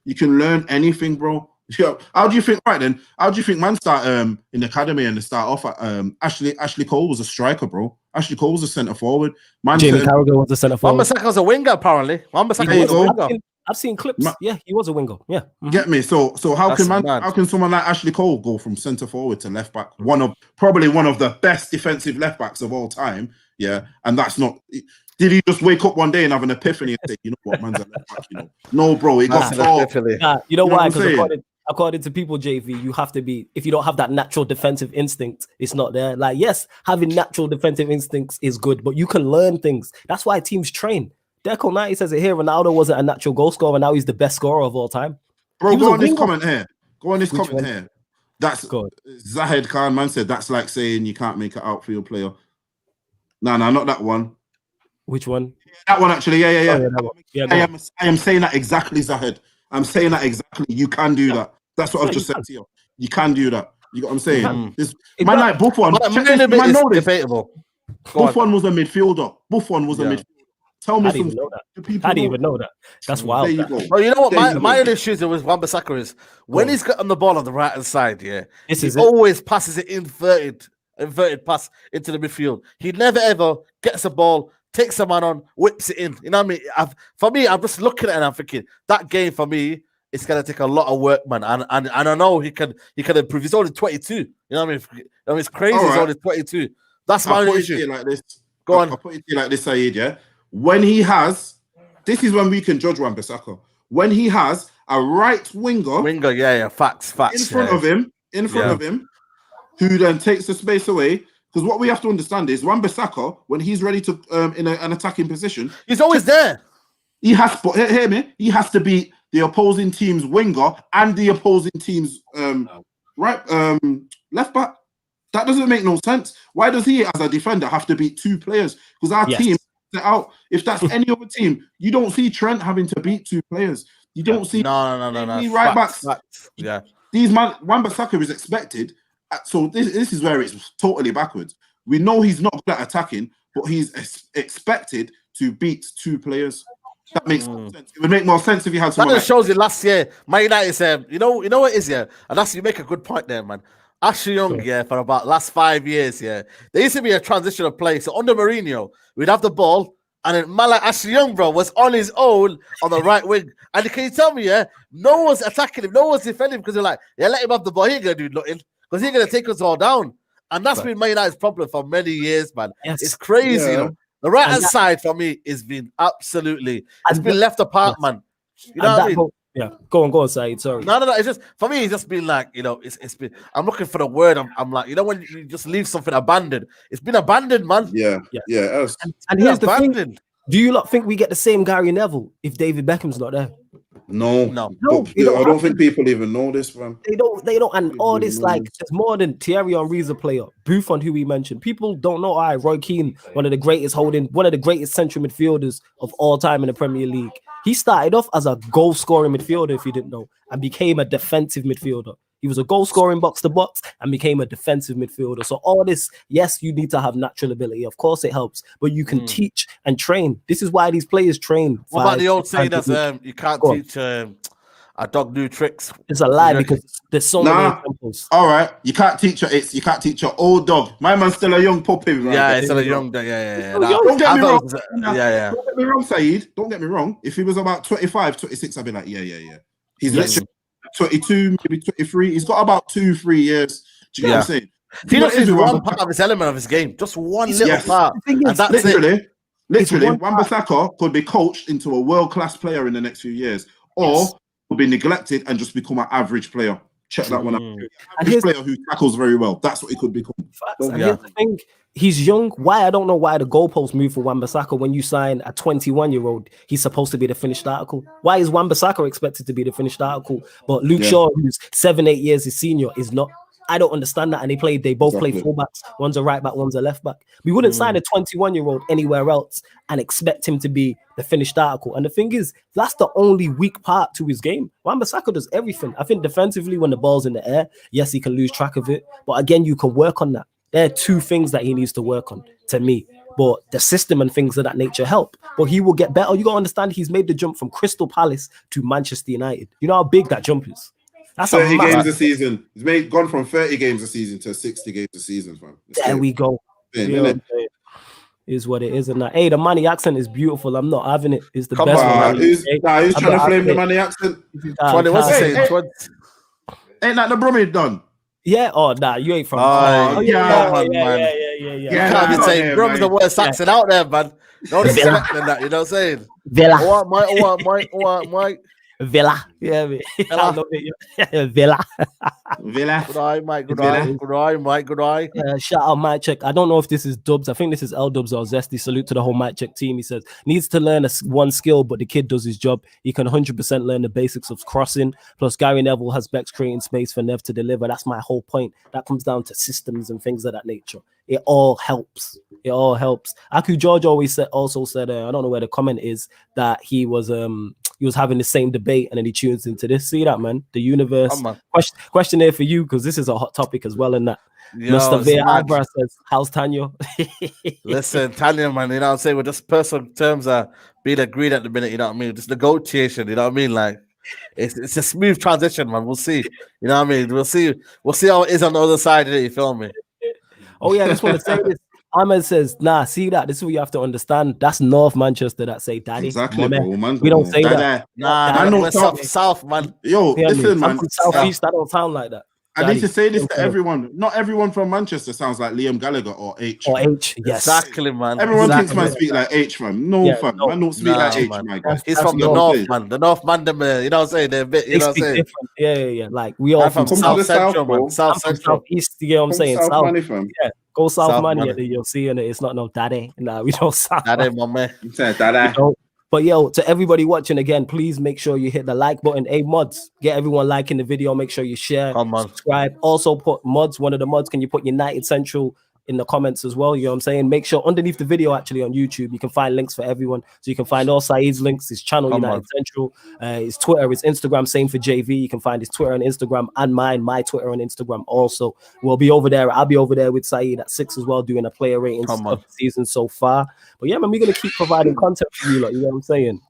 You can learn anything, bro. Yeah. How do you think? Right then, how do you think man start in the academy and they start off at Ashley Cole was a striker, bro. Ashley Cole was a centre forward. Man, Jamie Carragher was a centre forward. Wan-Bissaka was a winger, apparently. Wan-Bissaka was a winger. I've seen clips. Yeah, he was a winger. Yeah. Get me? So how can someone like Ashley Cole go from centre forward to left back? Probably one of the best defensive left backs of all time. Yeah, and that's not. Did he just wake up one day and have an epiphany and say, you know what, man's a left back? You know, no, bro, he got you know why? Because according to people, JV, you have to be. If you don't have that natural defensive instinct, it's not there. Like, yes, having natural defensive instincts is good, but you can learn things. That's why teams train. Deco 90 says it here. Ronaldo wasn't a natural goal scorer, and now he's the best scorer of all time. Bro, go on this comment here. That's good. Zahid Khan, man, said that's like saying you can't make an outfield player. No, not that one. Which one? That one, actually. Yeah. I am saying that exactly, Zahid. I'm saying that exactly. You can do that. That's what I've just said to you. You can do that. You got what I'm saying? Man, like Buffon. Man, know this. Buffon was a midfielder. Buffon was a midfielder. Tell me something. I didn't even know that. That's wild. You know what? My issues with Wan-Bissaka is when he's got on the ball on the right hand side, he always passes it inverted pass into the midfield. He never ever gets a ball, takes a man on, whips it in. You know what I mean? I'm just looking at it and I'm thinking that game for me, it's gonna take a lot of work, man. And I know he can improve. He's only 22. You know what I mean? It's crazy. Right. He's only 22. That's my issue. Like this. Go on. I'll put it to you like this, Saeed. Yeah. When he has, this is when we can judge Wan-Bissaka. When he has a right winger, facts, in front of him, who then takes the space away. Because what we have to understand is Wan-Bissaka, when he's ready to in an attacking position, he's always there. He has, but hear me, he has to beat the opposing team's winger and the opposing team's left back. That doesn't make no sense. Why does he, as a defender, have to beat two players? Because our team out. If that's any other team, you don't see Trent having to beat two players. You don't see no. right backs. Yeah, these Wan-Bissaka is expected. So this is where it's totally backwards. We know he's not good at attacking, but he's expected to beat two players. That makes more sense. It would make more sense if you had someone. That just shows you last year. Man United, you know what it is, and that's you make a good point there, man. Ashley Young, for about last 5 years, there used to be a transitional play. So under Mourinho, we'd have the ball, and then man like Ashley Young, bro, was on his own on the right wing. And can you tell me, no one's attacking him, no one's defending him because they're like, let him have the ball. He ain't gonna do nothing because he's gonna take us all down. And that's been Man United's problem for many years, man. Yes. It's crazy, you know. The right hand side for me has been it's been left apart, man. You know what I mean? Go on, Saeed. Sorry. No. It's just for me. It's just been like it's been. I'm looking for the word. I'm like when you just leave something abandoned. It's been abandoned, man. Yeah. And here's the thing. Do you not think we get the same Gary Neville if David Beckham's not there? No. I don't think people even know this, man. They don't. And all this there's more than Thierry Henry's a player. Buffon, who we mentioned, people don't know. Roy Keane, one of the greatest central midfielders of all time in the Premier League. He started off as a goal-scoring midfielder, if you didn't know, and became a defensive midfielder. He was a goal-scoring box-to-box and became a defensive midfielder. So all this, yes, you need to have natural ability. Of course it helps, but you can teach and train. This is why these players train. What about the old saying that you can't teach a dog new tricks? It's a lie because there's so many examples. All right, you can't teach your old dog. My man's still a young puppy, right? Yeah, it's still a young dog. Yeah. Don't get me wrong. Don't get me wrong, Saeed. Don't get me wrong. If he was about 25, 26, I'd be like, yeah. He's literally 22, maybe 23. He's got about 2-3 years. Do you know what I'm saying? He just is one part of his element of his game, just one little part. And that's literally, Wan-Bissaka could be coached into a world-class player in the next few years, or will be neglected and just become an average player. Check that one out. Average player who tackles very well. That's what he could become. Here's the thing. He's young. I don't know why the goalposts move for Wan-Bissaka when you sign a 21-year-old. He's supposed to be the finished article. Why is Wan-Bissaka expected to be the finished article, but Luke Shaw, who's 7-8 years his senior, is not? I don't understand that. And they both play fullbacks. One's a right back, one's a left back. We wouldn't sign a 21-year-old anywhere else and expect him to be the finished article. And the thing is, that's the only weak part to his game. Wan-Bissaka does everything. I think defensively, when the ball's in the air, yes, he can lose track of it. But again, you can work on that. There are two things that he needs to work on, to me. But the system and things of that nature help. But he will get better. You got to understand, he's made the jump from Crystal Palace to Manchester United. You know how big that jump is? That's 30 a games massive. a season. He's gone from 30 games a season to 60 games a season, fam. There we go. Thin, You know what innit? I'm saying? Is what it is, and that. Hey, the Manny accent is beautiful. I'm not having it. It's the Come best on, one. man. Who's I'm trying not to flame having the it. money accent? 20, what's Can't it say saying? it. 20. Ain't that the Brummie done? Yeah. Oh, nah. You ain't from. Oh, yeah, come on, yeah, man. yeah. You Yeah, can't nah, be saying yeah, Brum's the man. worst accent out there, man. No disrespect than that, you know what I'm saying? Villa. Mike. Villa. Yeah, man. I Villa. love it. Yeah. Villa. Villa. Good eye, Mike. Good Villa. eye. Good eye, Mike. Good eye. Shout out Mic Check. I don't know if this is Dubs. I think this is L Dubs or Zesty. Salute to the whole Mic Check team. He says needs to learn one skill, but the kid does his job. He can 100% learn the basics of crossing. Plus, Gary Neville has Bex creating space for Nev to deliver. That's my whole point. That comes down to systems and things of that nature. It all helps. It all helps. Aku George also said, I don't know where the comment is, that he was having the same debate and then he tunes into this. See that, man? The universe. Question here for you, because this is a hot topic as well. And that Mr. Veer Abra says, how's Tanya? Listen, Tanya, man, you know what I'm saying? With just personal terms are being agreed at the minute, you know what I mean? Just negotiation, you know what I mean? Like, it's a smooth transition, man. We'll see. You know what I mean? We'll see how it is on the other side of it, you feel me? Oh, yeah, I just want to say this. Ahmed says, nah, see that? This is what you have to understand. That's North Manchester that say daddy. Exactly, bro, man. We don't say that. Nah, we're south, man. Yo, listen, man. I'm from Southeast. That don't sound like that. I need to say this to everyone. Not everyone from Manchester sounds like Liam Gallagher or H. Or H, yes. Exactly, man. Everyone thinks man speak like H, fam. No, fam. Man don't speak like H, man. my guy. He's from the north, man. The North Mandem, you know what I'm saying? They're a bit, you know what I'm saying? Yeah. Like, we all from South Central, man. South Central. East, you know what I'm saying? South money, fam. Yeah. Go South money, money. and then you'll see, and it's not no daddy. Nah, we don't sound Daddy, like my man. Daddy. But yo, to everybody watching again, please make sure you hit the like button. Hey, mods, get everyone liking the video. Make sure you share, subscribe. Also, put mods. One of the mods, can you put United Central in the comments as well? You know what I'm saying? Make sure underneath the video, actually on YouTube, you can find links for everyone. So you can find all SAEED's links, his channel, United Central, his Twitter, his Instagram. Same for JV. You can find his Twitter and Instagram, and my Twitter and Instagram also. We'll be over there. I'll be over there with SAEED at 6 as well, doing a player ratings of the season so far. But yeah, man, we're gonna keep providing content for you, like, you know what I'm saying?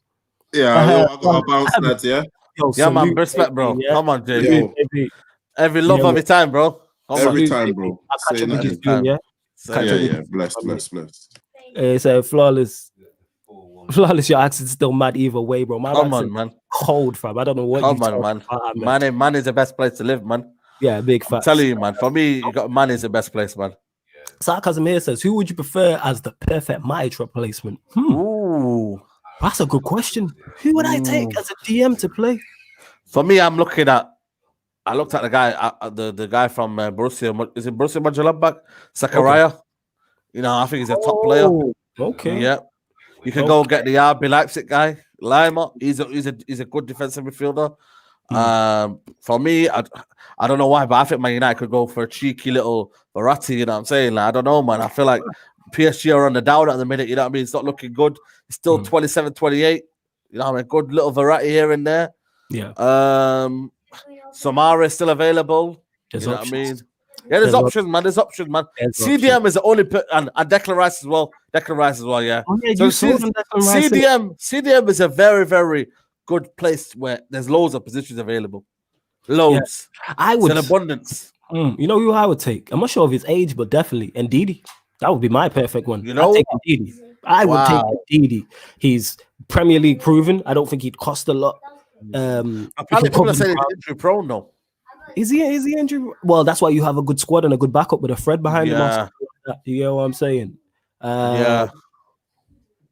Yeah, I got a bounce that, yeah. Yo, yeah, man, respect, bro. Yeah? Come on, JV. Every love, every time, bro. Every time, bro. I'll catch up with you soon, yeah? Yeah. Bless. It's a flawless. Your accent's still mad either way, bro. Come on, man. Cold, fam. I don't know what Come on, man. Man is the best place to live, man. Yeah, big fact. I'm telling you, man. For me, man is the best place, man. Sarcasm here says, who would you prefer as the perfect Mitre replacement? Ooh. That's a good question. Who would I take as a DM to play? For me, I looked at the guy, the guy from Borussia. Is it Borussia Mönchengladbach? Zakaria. Okay. You know, I think he's a top player. Okay. Yeah. You can go get the RB Leipzig guy, Lima. He's a good defensive midfielder. For me, I don't know why, but I think Man United could go for a cheeky little Verratti. You know what I'm saying? Like, I don't know, man. I feel like PSG are on the down at the minute. You know what I mean? It's not looking good. It's still 27, 28. You know what I mean? Good little Verratti here and there. Yeah. Samara is still available. You know what I mean? Yeah, there's options, man. There's options, man. CDM is the only and Declan Rice as well. Declan Rice as well, yeah. Oh, yeah, so CDM is a very, very good place where there's loads of positions available. Loads. Yeah. I would. It's an abundance. You know who I would take? I'm not sure of his age, but definitely Ndidi. That would be my perfect one. You know, I'd take Ndidi. I would take Ndidi. He's Premier League proven. I don't think he'd cost a lot. Apparently, people are saying he's injury prone though. Is he injury? Well, that's why you have a good squad and a good backup with a Fred behind him. You know what I'm saying? Yeah.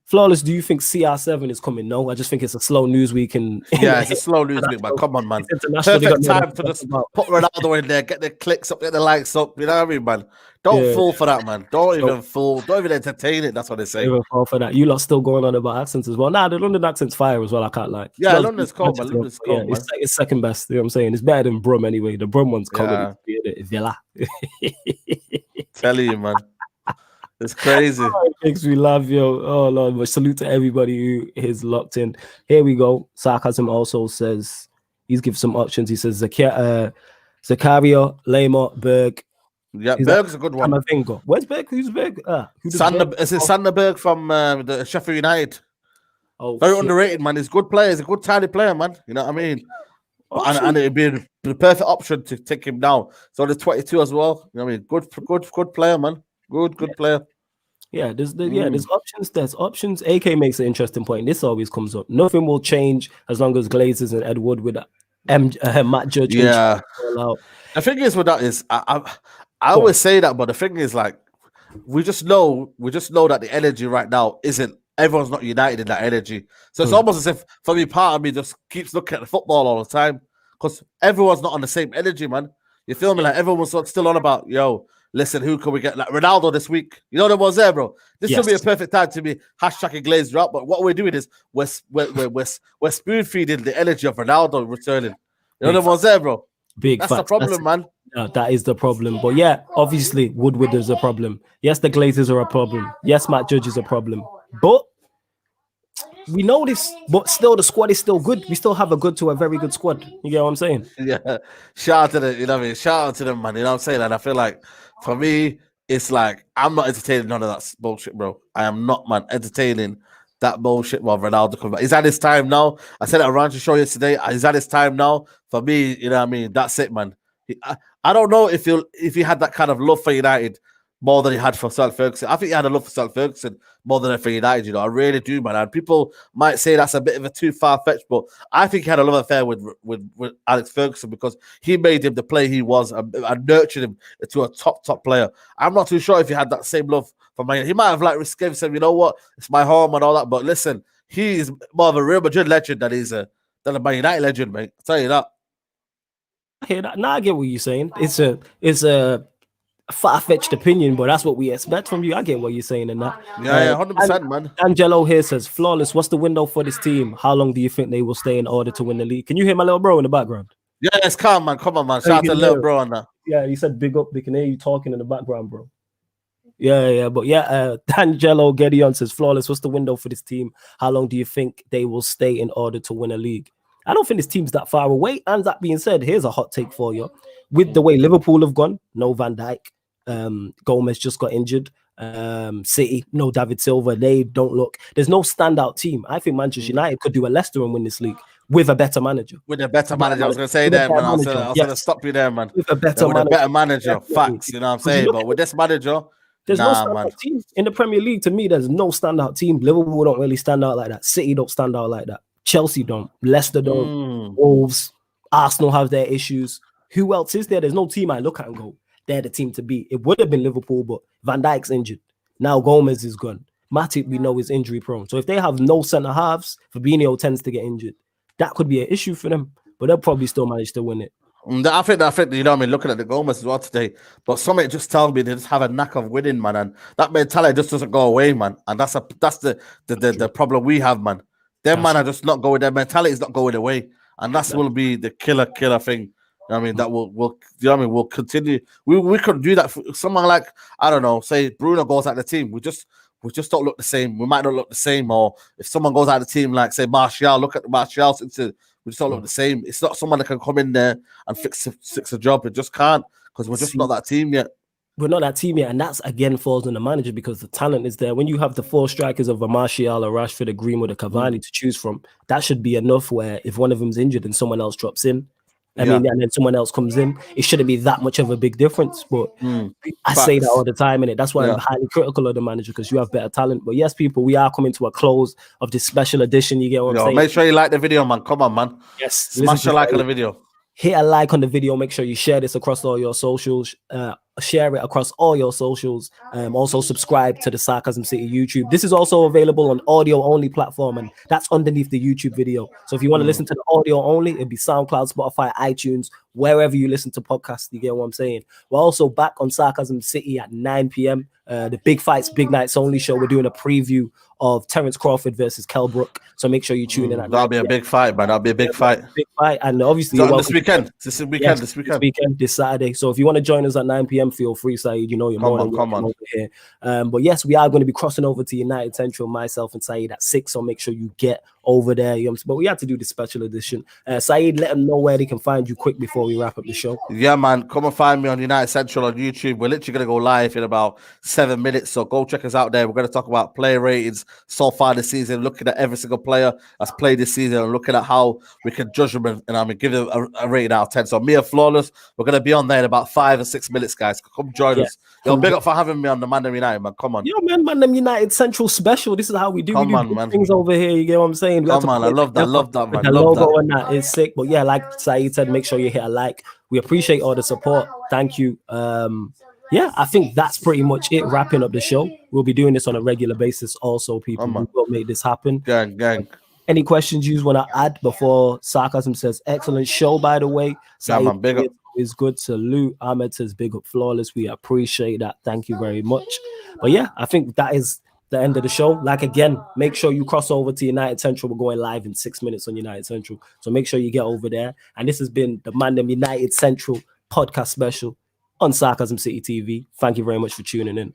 Flawless, do you think CR7 is coming? No, I just think it's a slow news week. Yeah, it's a slow news week, man. Come on, man. Perfect time to just put Ronaldo in there, get the clicks up, get the likes up. You know what I mean, man? Don't fall for that, man. Don't even fall. Don't even entertain it. That's what they say. Don't even fall for that. You lot still going on about accents as well. Nah, the London accent's fire as well. I can't lie. Yeah, London's cold, man. London's cold, man. It's second best. You know what I'm saying? It's better than Brum anyway. The Brum one's comedy. Villa. Tell you, man. It's crazy. It makes me laugh, yo. Oh, Lord. But salute to everybody who is locked in. Here we go. Sarcasm also says, he's given some options. He says, Zakaria, Lema, Berg. Yeah, Berg's a good one. Where's Berg? Who's Berg? Is it Sanderberg from the Sheffield United? Oh, very underrated, man. He's a good player. He's a good tiny player, man. You know what I mean? And it'd be the perfect option to take him down. So the 22 as well. You know what I mean? Good player, man. Good player. Yeah, there's options. There's options. AK makes an interesting point. This always comes up. Nothing will change as long as Glazers and Ed Wood with Matt Judge. Yeah. The thing is with that is I always say that, but the thing is like we just know that the energy right now isn't. Everyone's not united in that energy. So it's almost as if, for me, part of me just keeps looking at the football all the time because everyone's not on the same energy, man. You feel me? Like everyone's still on about, yo, listen, who can we get? Like Ronaldo this week. You know what was there, bro? This would be a perfect time to be hashtagging Glazer up. But what we're doing is we're spoon feeding the energy of Ronaldo returning. You know what was there, bro? That's the problem, man. That is the problem. But yeah, obviously, Woodward is a problem. Yes, the Glazers are a problem. Yes, Matt Judge is a problem. But we know this, but still the squad is still good. We still have a good to a very good squad. You get what I'm saying? Yeah. Shout out to them, you know what I mean? Shout out to them, man. You know what I'm saying? And I feel like for me, it's like I'm not entertaining none of that bullshit, bro. I am not, man, entertaining that bullshit while Ronaldo comes back. Is that his time now? I said it around the show yesterday. Is that his time now? For me, you know what I mean? That's it, man. I don't know if he had that kind of love for United more than he had for Sir Ferguson. I think he had a love for Sir Ferguson more than for United, you know. I really do, man. And people might say that's a bit of a too far-fetched, but I think he had a love affair with Alex Ferguson because he made him the player he was and nurtured him to a top player. I'm not too sure if he had that same love for Man United. He might have like risked and said, you know what, it's my home and all that. But listen, he is more of a Real Madrid legend than a Man United legend, mate. I'll tell you that. I hear that. Now I get what you're saying. It's a far-fetched opinion, but that's what we expect from you. I get what you're saying in that. Yeah, 100%, man. Angelo here says, flawless. What's the window for this team? How long do you think they will stay in order to win the league? Can you hear my little bro in the background? Yeah, it's calm, man. Come on, man. Shout out to little bro on that. Yeah, he said big up. They can hear you talking in the background, bro. Yeah. But yeah, Angelo Gedeon says, flawless. What's the window for this team? How long do you think they will stay in order to win a league? I don't think this team's that far away. And that being said, here's a hot take for you. With the way Liverpool have gone, no Van Dijk, Gomez just got injured. City, no David Silva. They don't look. There's no standout team. I think Manchester United could do a Leicester and win this league with a better manager. With a better manager, I was going to say there, man. I was going to stop you there, man. With a better manager, facts. You know what I'm saying? But with this manager, there's no standout team in the Premier League. To me, there's no standout team. Liverpool don't really stand out like that. City don't stand out like that. Chelsea don't. Leicester don't. Wolves, Arsenal have their issues. Who else is there? There's no team I look at and go, they're the team to beat. It would have been Liverpool, but Van Dijk's injured. Now Gomez is gone. Matip, we know, is injury prone. So if they have no centre halves, Fabinho tends to get injured. That could be an issue for them, but they'll probably still manage to win it. I think, you know what I mean, looking at the Gomez as well today, but something just tells me they just have a knack of winning, man, and that mentality just doesn't go away, man. And that's the problem we have, man. Their man are just not going. Their mentality is not going away, and that will be the killer thing. You know what I mean, that will you know what I mean, we'll continue. We could do that for someone like, I don't know, say Bruno goes out of the team. We just don't look the same. We might not look the same. Or if someone goes out of the team, like say Martial, look at Martial. We just don't look the same. It's not someone that can come in there and fix a job. It just can't, because we're just not that team yet. We're not that team yet, and that's again falls on the manager because the talent is there. When you have the four strikers of a Martial, a Rashford, a Greenwood, a Cavani to choose from, that should be enough. Where if one of them's injured and someone else drops in, I mean, and then someone else comes in, it shouldn't be that much of a big difference. But I say that all the time, and that's why I'm highly critical of the manager, because you have better talent. But yes, people, we are coming to a close of this special edition. You get what I'm saying? Make sure you like the video, man. Come on, man. Yes, smash a like on the video. Hit a like on the video. Make sure you share this across all your socials. Share it across all your socials. Also subscribe to the Sarcasm City YouTube. This is also available on audio only platform, and that's underneath the YouTube video. So if you want to listen to the audio only, it'd be SoundCloud, Spotify, iTunes, wherever you listen to podcasts. You get what I'm saying? We're also back on Sarcasm City at 9 p.m. The Big Fights, Big Nights Only show. We're doing a preview of Terence Crawford versus Kell Brook. So make sure you tune in. That'll be a big fight, man. That'll be a big fight. Big fight. And obviously, this weekend. This Saturday. So if you want to join us at 9 p.m., feel free, Saeed. You know, you're more than welcome over here. But yes, we are going to be crossing over to United Central, myself and Saeed at 6. So make sure you get over there. You know what I'm saying? But we had to do the special edition. Saeed, let them know where they can find you quick before we wrap up the show. Yeah, man. Come and find me on United Central on YouTube. We're literally going to go live in about 7 minutes. So go check us out there. We're going to talk about player ratings so far this season, looking at every single player that's played this season and looking at how we can judge them and give them a rating out of 10. So me and Flawless, we're going to be on there in about 5 or 6 minutes, guys. Come join us. Yo, big up for having me on the Mandem United, man. Come on. Yo, man, Mandem United Central special. This is how we do. Come we do on, man. things over here. You get what I'm saying? Come on, I love that. Love that, man. The Love logo that. and that is sick. But yeah, like Saeed said, make sure you hit a like. We appreciate all the support. Thank you. Yeah, I think that's pretty much it. Wrapping up the show. We'll be doing this on a regular basis. Also, people, we will make this happen. Gang. Any questions you want to add before Sarcasm says excellent show, by the way? Yeah, man, big up. It's good. Salute. Ahmed says big up Flawless. We appreciate that. Thank you very much. But yeah, I think that is the end of the show. Like, again, make sure you cross over to United Central. We're going live in 6 minutes on United Central. So make sure you get over there. And this has been the Mandem United Central podcast special on Sarcasm City TV. Thank you very much for tuning in.